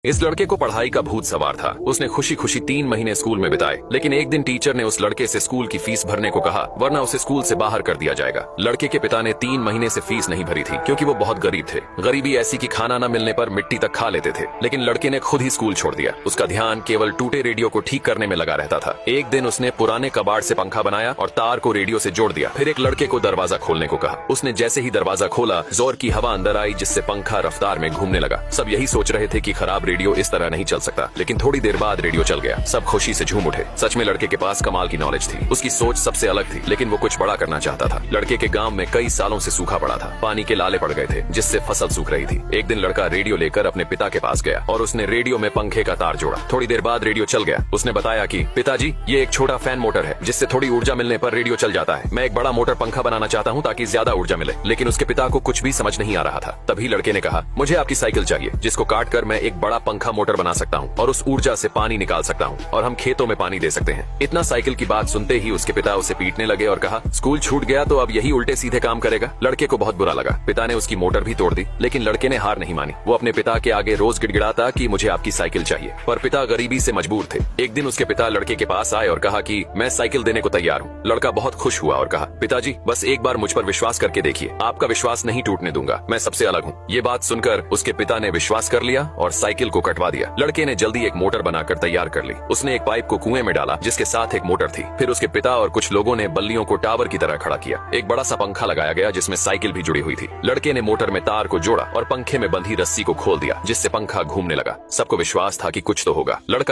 इस लड़के को पढ़ाई का भूत सवार था। उसने खुशी खुशी 3 महीने स्कूल में बिताए, लेकिन एक दिन टीचर ने उस लड़के से स्कूल की फीस भरने को कहा, वरना उसे स्कूल से बाहर कर दिया जाएगा। लड़के के पिता ने 3 महीने से फीस नहीं भरी थी, क्योंकि वो बहुत गरीब थे। गरीबी ऐसी कि खाना न मिलने पर मिट्टी तक खा लेते थे। लेकिन लड़के ने खुद ही स्कूल छोड़ दिया। उसका ध्यान केवल टूटे रेडियो को ठीक करने में लगा रहता था। एक दिन उसने पुराने कबाड़ से पंखा बनाया और तार को रेडियो से जोड़ दिया। फिर एक लड़के को दरवाजा खोलने को कहा। उसने जैसे ही दरवाजा खोला, जोर की हवा अंदर आई, जिससे पंखा रफ्तार में घूमने लगा। सब यही सोच रहे थे कि खराब रेडियो इस तरह नहीं चल सकता, लेकिन थोड़ी देर बाद रेडियो चल गया। सब खुशी से झूम उठे। सच में लड़के के पास कमाल की नॉलेज थी। उसकी सोच सबसे अलग थी, लेकिन वो कुछ बड़ा करना चाहता था। लड़के के गांव में कई सालों से सूखा पड़ा था। पानी के लाले पड़ गए थे, जिससे फसल सूख रही थी। एक दिन लड़का रेडियो लेकर अपने पिता के पास गया और उसने रेडियो में पंखे का तार जोड़ा। थोड़ी देर बाद रेडियो चल गया। उसने बताया कि पिताजी, ये एक छोटा फैन मोटर है, जिससे थोड़ी ऊर्जा मिलने पर रेडियो चल जाता है। मैं एक बड़ा मोटर पंखा बनाना चाहता हूँ ताकि ज्यादा ऊर्जा मिले। लेकिन उसके पिता को कुछ भी समझ नहीं आ रहा था। तभी लड़के ने कहा, मुझे आपकी साइकिल चाहिए, जिसको काट कर मैं एक बड़ा पंखा मोटर बना सकता हूँ और उस ऊर्जा से पानी निकाल सकता हूँ और हम खेतों में पानी दे सकते हैं। इतना साइकिल की बात सुनते ही उसके पिता उसे पीटने लगे और कहा, स्कूल छूट गया तो अब यही उल्टे सीधे काम करेगा। लड़के को बहुत बुरा लगा। पिता ने उसकी मोटर भी तोड़ दी, लेकिन लड़के ने हार नहीं मानी। वो अपने पिता के आगे रोज गिड़गिड़ाता कि मुझे आपकी साइकिल चाहिए, पर पिता गरीबी से मजबूर थे। एक दिन उसके पिता लड़के के पास आए और कहा कि मैं साइकिल देने को तैयार हूँ। लड़का बहुत खुश हुआ और कहा, पिताजी, बस एक बार मुझ पर विश्वास करके देखिए, आपका विश्वास नहीं टूटने दूंगा, मैं सबसे अलग हूँ। ये बात सुनकर उसके पिता ने विश्वास कर लिया और साइकिल को कटवा दिया। लड़के ने जल्दी एक मोटर बनाकर तैयार कर ली। उसने एक पाइप को कुएं में डाला, जिसके साथ एक मोटर थी। फिर उसके पिता और कुछ लोगों ने बल्लियों को टावर की तरह खड़ा किया। एक बड़ा सा पंखा लगाया गया, जिसमें साइकिल भी जुड़ी हुई थी। लड़के ने मोटर में तार को जोड़ा और पंखे में बंधी रस्सी को खोल दिया, जिससे पंखा घूमने लगा। सबको विश्वास था कि कुछ तो होगा। लड़का